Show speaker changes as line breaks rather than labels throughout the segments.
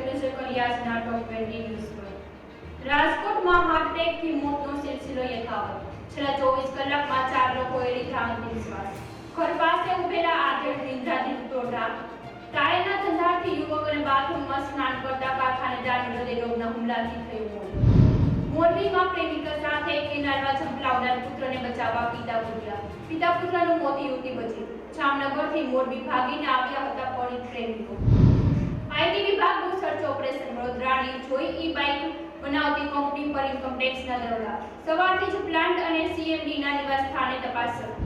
નજર કરી આજના ટોપ 20 ન્યૂઝ પર। રાજકોટમાં હાર્ટ એટેકથી મોતનો સિલસિલો યથાવત। છેલ્લા 24 કલાકમાં 4 લોકોએ લીધા અંતિમ શ્વાસ। ઘર પાસે ઉભેલા આધેડ નિંદ્રાથી ટોઢા। ટાયરના ધંધાથી યુવક અને બાથરૂમમાં સ્નાન કરતા કારખાનેદાર હૃદયરોગના હુમલાથી થયું મોત। મોરબીમાં પ્રેમિકા સાથે કેનાલમાં ઝંપલાવનાર પુત્રને બચાવવા પિતા પુત્રનું મોત યુવતી બચી। જામનગરથી મોરબી ભાગીને આવ્યા હતા પરિણીત પ્રેમીઓ। આઈટી વિભાગનું સર્ચ ઓપરેશન। વડોદરાની જોઈ ઈ બાઇક બનાવતી કંપની પર ઇન્કમ ટેક્સના દરોડા। સવારથી જ પ્લાન્ટ અને સીએમડીના નિવાસ સ્થાને તપાસ શરૂ।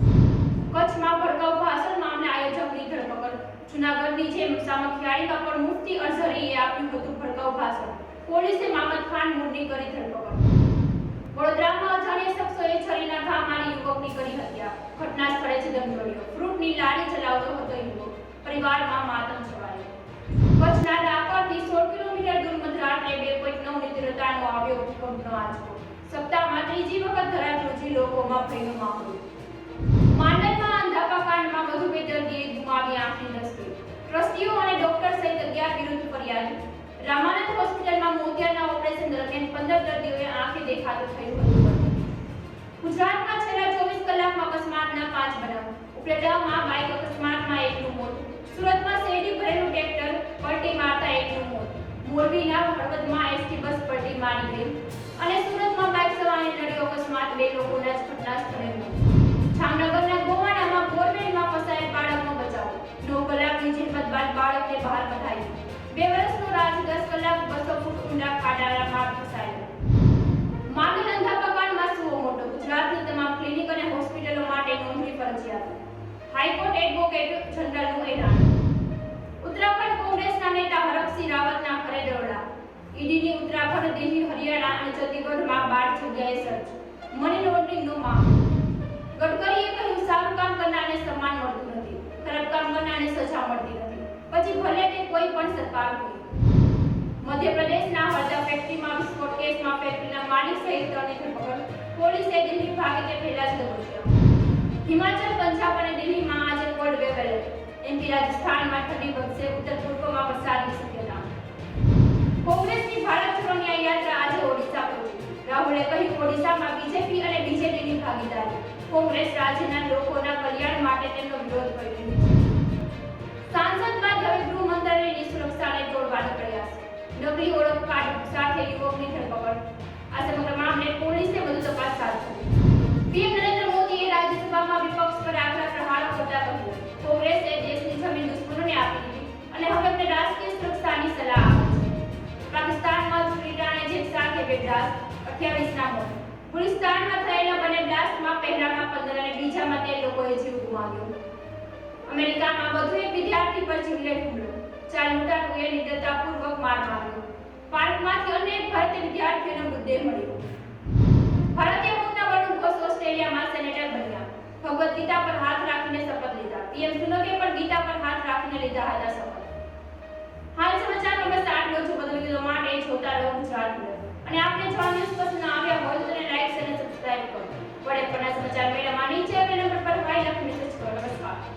કચ્છમાં ભડકાઉ ભાષણ મામલે આયોજકની ધરપકડ। જૂનાગઢની જેમ સામખિયાળીમાં પણ મુફ્તી અઝહરીએ આપ્યું હતું ભડકાઉ ભાષણ। પોલીસે મામદ ખાન મૂરની કરી ધરપકડ। વડોદરામાં અજાણ્યા શખ્સોએ છરીના ઘા મારી યુવકની કરી હત્યા। ઘટના સ્થળે જ દમ તોડ્યો। ફ્રૂટની લારી ચલાવતો હતો યુવક। પરિવારમાં માતમ છવાયો। કચ્છના ડાકોરથી 16 કિલોમીટર દૂર મધરાત્રે 2.9 ની તીવ્રતાનો આવ્યો ભૂકંપનો આંચકો। સપ્તાહમાં ત્રીજી વખત ધરાધ્રુજી લોકોમાં ભયનો માહોલ। માંડલમાં અંધાપા કાંડમાં વધુ 2 દર્દીએ ગુમાવી આંખની દ્રષ્ટિ। ટ્રસ્ટીઓ અને ડોક્ટર સહિત 11 વિરુદ્ધ ફરિયાદ। રામાનંદ હોસ્પિટલમાં મોતિયાના ઓપરેશન દરમિયાન 15 દર્દીઓએ આંખે દેખાતું થયું હતું। ગુજરાતમાં છેલ્લા 24 કલાકમાં અકસ્માતના 5 બનાવ। ઉપલેટામાં બાઇક અકસ્માતમાં 1નું મોત। સુરતમાં શેરડી ભરેલું ટ્રેક્ટર પલટી મારતા 1નું મોત। મોરબીના હળવદમાં એસટી બસ પલટી મારી ગઈ અને સુરતમાં બાઇક સવારને નડ્યો અકસ્માત 2 લોકોના ઘટના સ્થળે મોત। જામનગરના ગોવાડામાં બોરવેલમાં ફસાયેલ બાળકનો બચાવ। 9 કલાકની જહેમત બાદ બાળકને બહાર કઢાયું। 2 વર્ષનો રાજ 10 કલાક 200 ફૂટ ઊંડા ખાડામાં ફસાયો। માંડલ અંધાપા સુઓ મોટો। ગુજરાતની તમામ ક્લિનિક અને હોસ્પિટલો માટે નોંધણી ફરજિયાત। હાઈકોર્ટ એડવોકેટ જનરલનું એલાન। ઉત્તરાખંડ કોંગ્રેસના નેતા હરકસિંહ રાવતના ઘરે દરોડા। ઈડીની ઉત્તરાખંડ, દિલ્હી, હરિયાણા અને ચંદીગઢમાં 12 જગ્યાએ સર્ચ। મની લોન્ડરિંગનો મામલો। ગડકરીએ કહ્યું સારું કામ કરનારને સન્માન મળતું નથી, ખરાબ કામ કરનારને સજા મળતી નથી, પછી ભલે તે કોઈ પણ સરકાર હોય। મધ્યપ્રદેશના હળદા ફેક્ટરીમાં વિસ્ફોટ કેસમાં ફેક્ટરીના માલિક સહિત 3ની ધરપકડ। પોલીસે દિલ્હી ભાગે તે પહેલા જ દબોચ્યા। હિમાચલ, પંજાબ અને દિલ્હીમાં આજે કોલ્ડ વેવ એલર્ટ। એમપી રાજસ્થાનમાં ઠંડી વધશે। ઉત્તર પૂર્વમાં વરસાદની શક્યતા। કોંગ્રેસની ભારત છોડો યાત્રા આજે ઓડિશા પહોંચી। રાહુલે કહ્યું ઓડિશામાં બીજેપી અને બીજેડીની ભાગીદારી। કોંગ્રેસ રાજ્યના લોકોના કલ્યાણ માટે તેમનો વિરોધ કરી રહી છે। સાંસદ બાદ હવે ગૃહ મંત્રાલયની સુરક્ષાને તોડવાનો પ્રયાસ। નકલી ઓળખ કાર્ડ સાથે યુવકની ધરપકડ। આ સમગ્ર મામલે પોલીસે વધુ તપાસ હાથ ધરી। પીએમ નરેન્દ્ર મોદીએ રાજ્યસભામાં વિપક્ષ પર આકરા પ્રહારો કરતા કહ્યું કોંગ્રેસે દેશની જમીન દુશ્મનોને આપી દીધી અને હવે અમને રાષ્ટ્રીય સુરક્ષાની સલાહ આપે છે। પાકિસ્તાનમાં ચૂંટણી ટાણે જેટ સાથે 2 બ્લાસ્ટ, 28ના મોત। ગુલિસ્તાનમાં થયેલા બંને બ્લાસ્ટમાં પહેલામાં 15 અને બીજામાં 13 લોકોએ જીવ ગુમાવ્યો। અમેરિકામાં વધુ એક વિદ્યાર્થી પર જીવલેણ હુમલો। 4 લૂંટારુઓએ નિર્દયતાપૂર્વક માર માર્યો। પાર્કમાંથી અન્ય એક ભારતીય વિદ્યાર્થીનો મૃતદેહ મળ્યો। ભારતીય મૂળના વરુણ ઘોષ ઓસ્ટ્રેલિયામાં સેનેટર બન્યા। ભગવદ ગીતા પર હાથ રાખીને શપથ લીધા। પીએમ સુનકે પણ ગીતા પર હાથ રાખીને લીધા હતા શપથ। હાલ સમાચારમાં બસ આટલું જ। વધુ વિડીયો માટે જોતા રહો ગુજરાત ન્યૂઝ। અને આપને જો આ ન્યૂઝ પસંદ આવ્યા હોય તો તેને લાઈક અને સબસ્ક્રાઇબ કરો। વડે પરના સમાચાર મેળવવાની